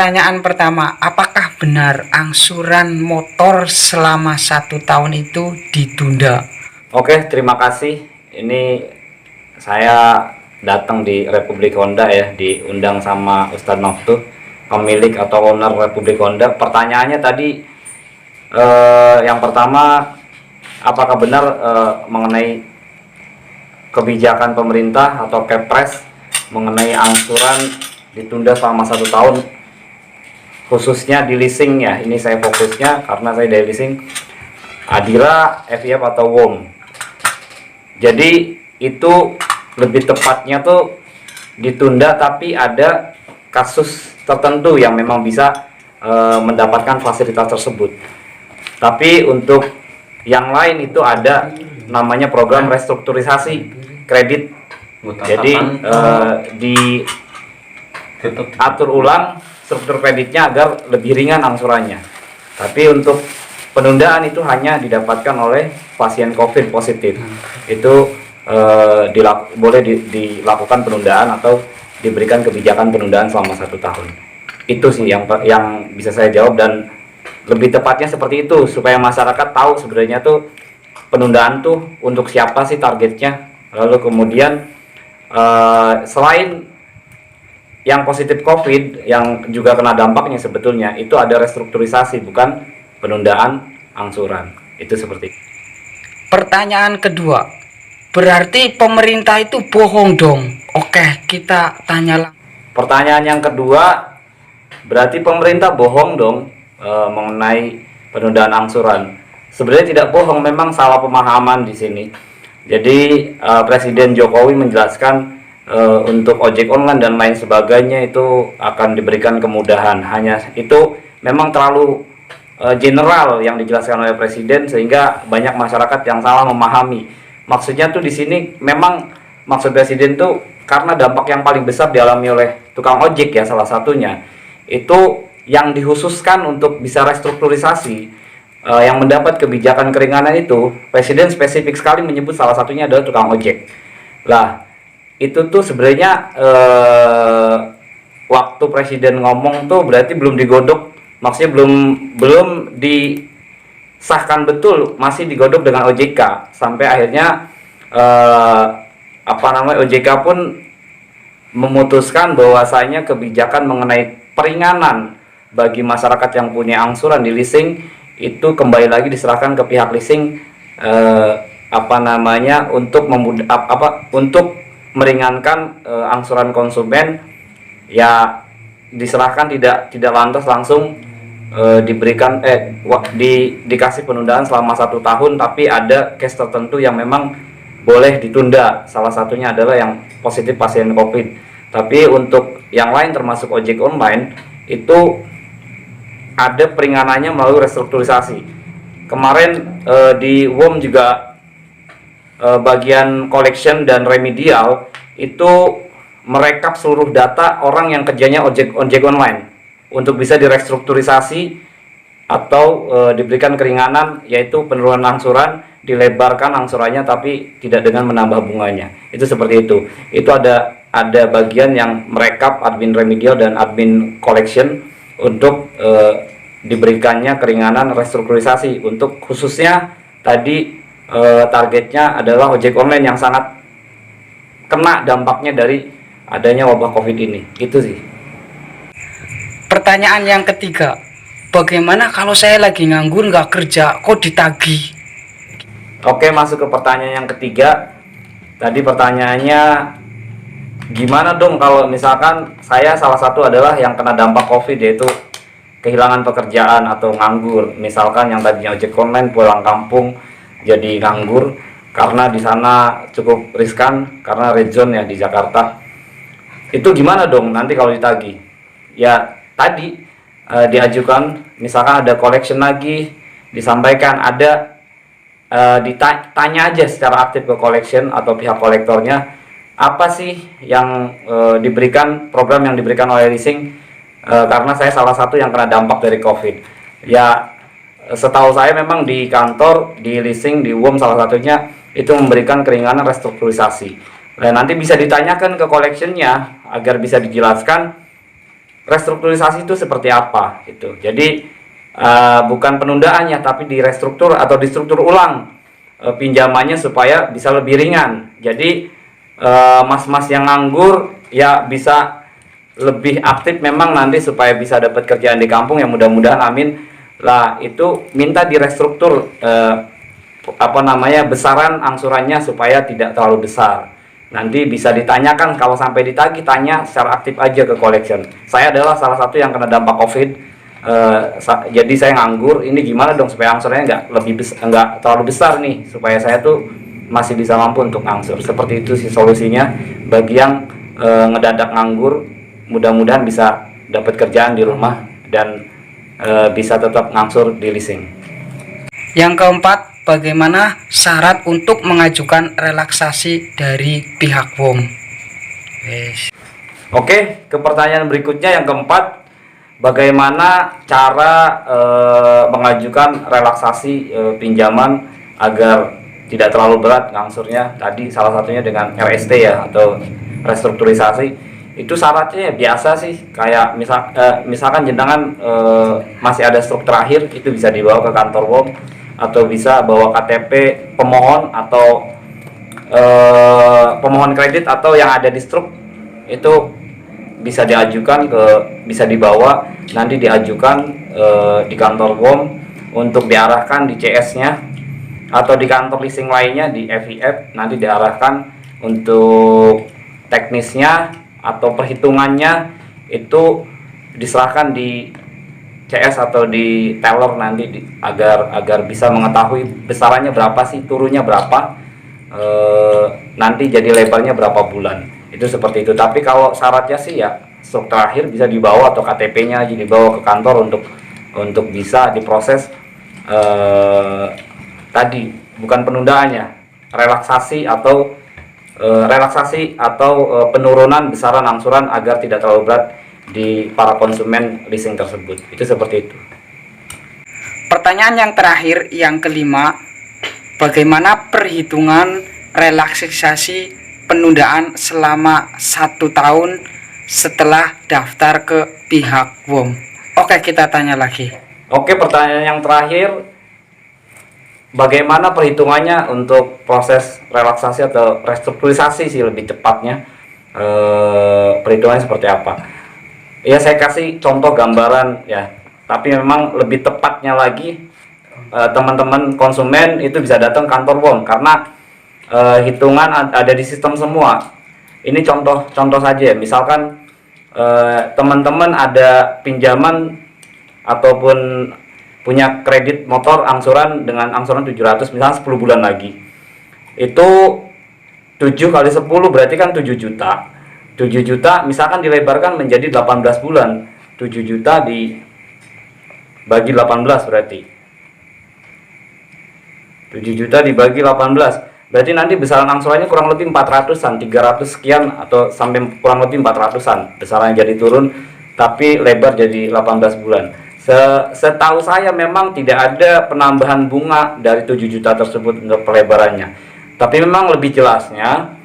Pertanyaan pertama, apakah benar angsuran motor selama 1 tahun itu ditunda? Oke, terima kasih. Ini saya datang di Republik Honda ya, diundang sama Ustadz Maftuh, pemilik atau owner Republik Honda. Pertanyaannya tadi yang pertama, apakah benar mengenai kebijakan pemerintah atau Kepres mengenai angsuran ditunda selama 1 tahun, khususnya di leasing ya. Ini saya fokusnya karena saya dari leasing Adira, FIF atau WOM. Jadi itu lebih tepatnya tuh ditunda, tapi ada kasus tertentu yang memang bisa mendapatkan fasilitas tersebut. Tapi untuk yang lain itu ada namanya program restrukturisasi kredit. Jadi diatur ulang struktur kreditnya agar lebih ringan angsurannya. Tapi untuk penundaan itu hanya didapatkan oleh pasien COVID positif. Itu boleh dilakukan penundaan atau diberikan kebijakan penundaan selama 1 tahun. Itu sih yang bisa saya jawab, dan lebih tepatnya seperti itu supaya masyarakat tahu sebenarnya tuh penundaan tuh untuk siapa sih targetnya. Lalu kemudian selain yang positif COVID yang juga kena dampaknya, sebetulnya itu ada restrukturisasi, bukan penundaan angsuran. Itu seperti itu. Pertanyaan kedua, berarti pemerintah itu bohong dong? Oke, kita tanya lagi. Pertanyaan yang kedua, berarti pemerintah bohong dong mengenai penundaan angsuran. Sebenarnya tidak bohong, memang salah pemahaman di sini. Jadi Presiden Jokowi menjelaskan untuk ojek online dan lain sebagainya itu akan diberikan kemudahan. Hanya itu memang terlalu general yang dijelaskan oleh Presiden, sehingga banyak masyarakat yang salah memahami. Maksudnya tuh di sini memang maksud Presiden tuh karena dampak yang paling besar dialami oleh tukang ojek ya, salah satunya itu yang dikhususkan untuk bisa restrukturisasi yang mendapat kebijakan keringanan itu. Presiden spesifik sekali menyebut salah satunya adalah tukang ojek. Lah itu tuh sebenarnya waktu Presiden ngomong tuh berarti belum digodok, maksudnya belum disahkan betul, masih digodok dengan OJK, sampai akhirnya OJK pun memutuskan bahwasanya kebijakan mengenai peringanan bagi masyarakat yang punya angsuran di leasing itu kembali lagi diserahkan ke pihak leasing untuk meringankan angsuran konsumen ya, diserahkan tidak lantas langsung dikasih penundaan selama 1 tahun, tapi ada case tertentu yang memang boleh ditunda. Salah satunya adalah yang positif pasien COVID. Tapi untuk yang lain termasuk ojek online itu ada peringanannya melalui restrukturisasi. Kemarin di WOM juga bagian collection dan remedial itu merekap seluruh data orang yang kerjanya ojek online untuk bisa direstrukturisasi atau diberikan keringanan, yaitu penurunan angsuran, dilebarkan angsurannya tapi tidak dengan menambah bunganya. Itu seperti itu. Itu ada bagian yang merekap admin remedial dan admin collection untuk diberikannya keringanan restrukturisasi. Untuk khususnya tadi targetnya adalah ojek online yang sangat kena dampaknya dari adanya wabah COVID ini. Itu sih. Pertanyaan yang ketiga, bagaimana kalau saya lagi nganggur nggak kerja kok ditagih? Oke, masuk ke pertanyaan yang ketiga. Tadi pertanyaannya gimana dong kalau misalkan saya salah satu adalah yang kena dampak COVID, yaitu kehilangan pekerjaan atau nganggur. Misalkan yang tadinya ojek online pulang kampung jadi nganggur karena di sana cukup riskan karena red zone ya di Jakarta. Itu gimana dong nanti kalau ditagih? Ya tadi diajukan, misalkan ada collection lagi, disampaikan ada ditanya aja secara aktif ke collection atau pihak kolektornya, apa sih yang diberikan, program yang diberikan oleh leasing karena saya salah satu yang kena dampak dari COVID. Ya setahu saya memang di kantor, di leasing, di WOM salah satunya itu memberikan keringanan restrukturisasi. Dan nanti bisa ditanyakan ke collectionnya agar bisa dijelaskan restrukturisasi itu seperti apa gitu. Jadi bukan penundaannya, tapi direstruktur atau distruktur ulang pinjamannya supaya bisa lebih ringan. Jadi mas-mas yang nganggur ya bisa lebih aktif memang nanti supaya bisa dapat kerjaan di kampung, yang mudah-mudahan amin lah, itu minta direstruktur besaran angsurannya supaya tidak terlalu besar. Nanti bisa ditanyakan, kalau sampai ditagih, tanya secara aktif aja ke collection. Saya adalah salah satu yang kena dampak COVID. Jadi saya nganggur, ini gimana dong supaya angsurannya nggak terlalu besar nih, supaya saya tuh masih bisa mampu untuk ngangsur. Seperti itu sih solusinya bagi yang ngedadak nganggur. Mudah-mudahan bisa dapat kerjaan di rumah dan bisa tetap ngangsur di leasing. Yang keempat, bagaimana syarat untuk mengajukan relaksasi dari pihak WOM? Oke, ke pertanyaan berikutnya yang keempat, bagaimana cara mengajukan relaksasi pinjaman agar tidak terlalu berat ngangsurnya? Tadi salah satunya dengan RST ya, atau restrukturisasi. Itu syaratnya ya biasa sih, kayak misalkan jenengan masih ada struk terakhir, itu bisa dibawa ke kantor WOM, atau bisa bawa KTP pemohon atau pemohon kredit atau yang ada di struk, itu bisa bisa dibawa, nanti diajukan di kantor WOM untuk diarahkan di CS-nya, atau di kantor leasing lainnya di FIF, nanti diarahkan untuk teknisnya atau perhitungannya itu diserahkan di CS atau di teller nanti agar bisa mengetahui besarannya berapa sih, turunnya berapa, nanti jadi lebarnya berapa bulan. Itu seperti itu. Tapi kalau syaratnya sih ya struk terakhir bisa dibawa, atau KTP-nya aja dibawa ke kantor untuk bisa diproses tadi, bukan penundaannya, relaksasi atau penurunan besaran angsuran agar tidak terlalu berat di para konsumen leasing tersebut. Itu seperti itu. Pertanyaan yang terakhir, yang kelima, bagaimana perhitungan relaksasi penundaan selama 1 tahun setelah daftar ke pihak WOM? Oke, kita tanya lagi. Oke, pertanyaan yang terakhir, bagaimana perhitungannya untuk proses relaksasi atau restrukturisasi sih lebih cepatnya, perhitungannya seperti apa? Ya, saya kasih contoh gambaran ya, tapi memang lebih tepatnya lagi teman-teman konsumen itu bisa datang kantor WOM, karena hitungan ada di sistem semua. Ini contoh saja ya, misalkan teman-teman ada pinjaman ataupun punya kredit motor angsuran dengan angsuran 700, misalnya 10 bulan lagi, itu 7 kali 10 berarti kan 7 juta. 7 juta misalkan dilebarkan menjadi 18 bulan, 7 juta dibagi 18 berarti 7 juta dibagi 18 berarti nanti besaran angsurannya kurang lebih 400-an, 300 sekian, atau sampai kurang lebih 400-an besarannya jadi turun, tapi lebar jadi 18 bulan. Setahu saya memang tidak ada penambahan bunga dari 7 juta tersebut untuk pelebarannya, tapi memang lebih jelasnya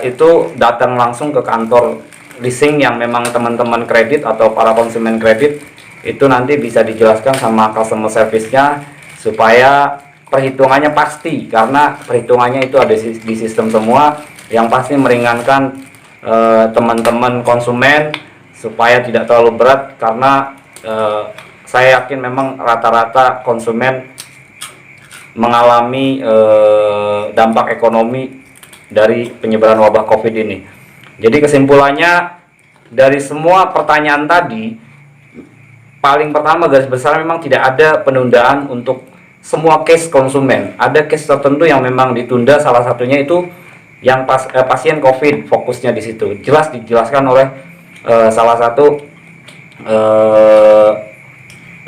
itu datang langsung ke kantor leasing yang memang teman-teman kredit atau para konsumen kredit, itu nanti bisa dijelaskan sama customer service-nya supaya perhitungannya pasti, karena perhitungannya itu ada di sistem semua, yang pasti meringankan teman-teman konsumen supaya tidak terlalu berat, karena saya yakin memang rata-rata konsumen mengalami dampak ekonomi dari penyebaran wabah COVID ini. Jadi kesimpulannya dari semua pertanyaan tadi, paling pertama garis besar memang tidak ada penundaan untuk semua case konsumen. Ada case tertentu yang memang ditunda, salah satunya itu yang pasien COVID, fokusnya di situ. Jelas dijelaskan oleh salah satu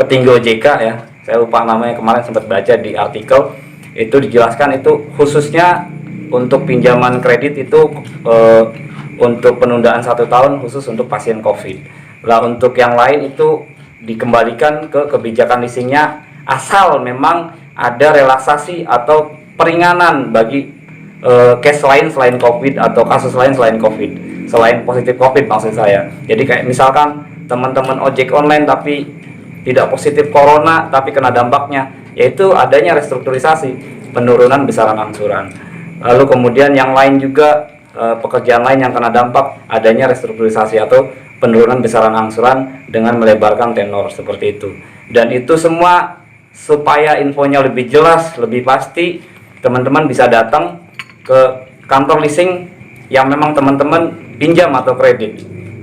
petinggi OJK ya, saya lupa namanya, kemarin sempat baca di artikel, itu dijelaskan itu khususnya untuk pinjaman kredit itu untuk penundaan 1 tahun khusus untuk pasien COVID. Lah untuk yang lain itu dikembalikan ke kebijakan leasingnya, asal memang ada relaksasi atau peringanan bagi case lain selain COVID atau kasus lain selain COVID. selain positif COVID maksud saya. Jadi kayak misalkan teman-teman ojek online tapi tidak positif corona tapi kena dampaknya, yaitu adanya restrukturisasi, penurunan besaran angsuran. Lalu kemudian yang lain juga pekerjaan lain yang kena dampak adanya restrukturisasi atau penurunan besaran angsuran dengan melebarkan tenor seperti itu. Dan itu semua supaya infonya lebih jelas, lebih pasti, teman-teman bisa datang ke kantor leasing yang memang teman-teman pinjam atau kredit,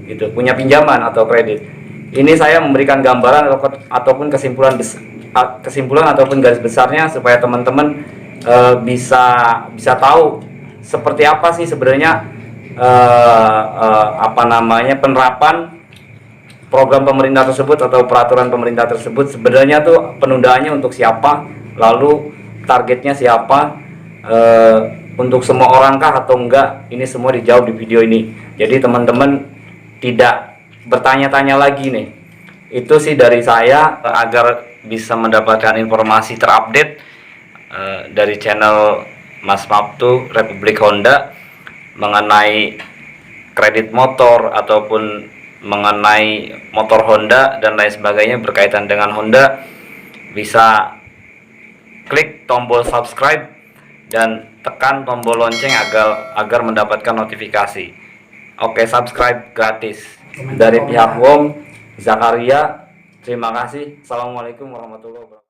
gitu, punya pinjaman atau kredit. Ini saya memberikan gambaran ataupun kesimpulan ataupun garis besarnya supaya teman-teman bisa tahu seperti apa sih sebenarnya penerapan program pemerintah tersebut atau peraturan pemerintah tersebut. Sebenarnya tuh penundaannya untuk siapa, lalu targetnya siapa, untuk semua orang kah atau enggak. Ini semua dijawab di video ini, jadi teman-teman tidak bertanya-tanya lagi nih. Itu sih dari saya agar bisa mendapatkan informasi terupdate dari channel Mas Maptu Republik Honda mengenai kredit motor ataupun mengenai motor Honda dan lain sebagainya berkaitan dengan Honda. Bisa klik tombol subscribe dan tekan tombol lonceng agar mendapatkan notifikasi. Oke, subscribe gratis. Dari pihak WOM Zakaria, terima kasih. Assalamualaikum warahmatullahi wabarakatuh.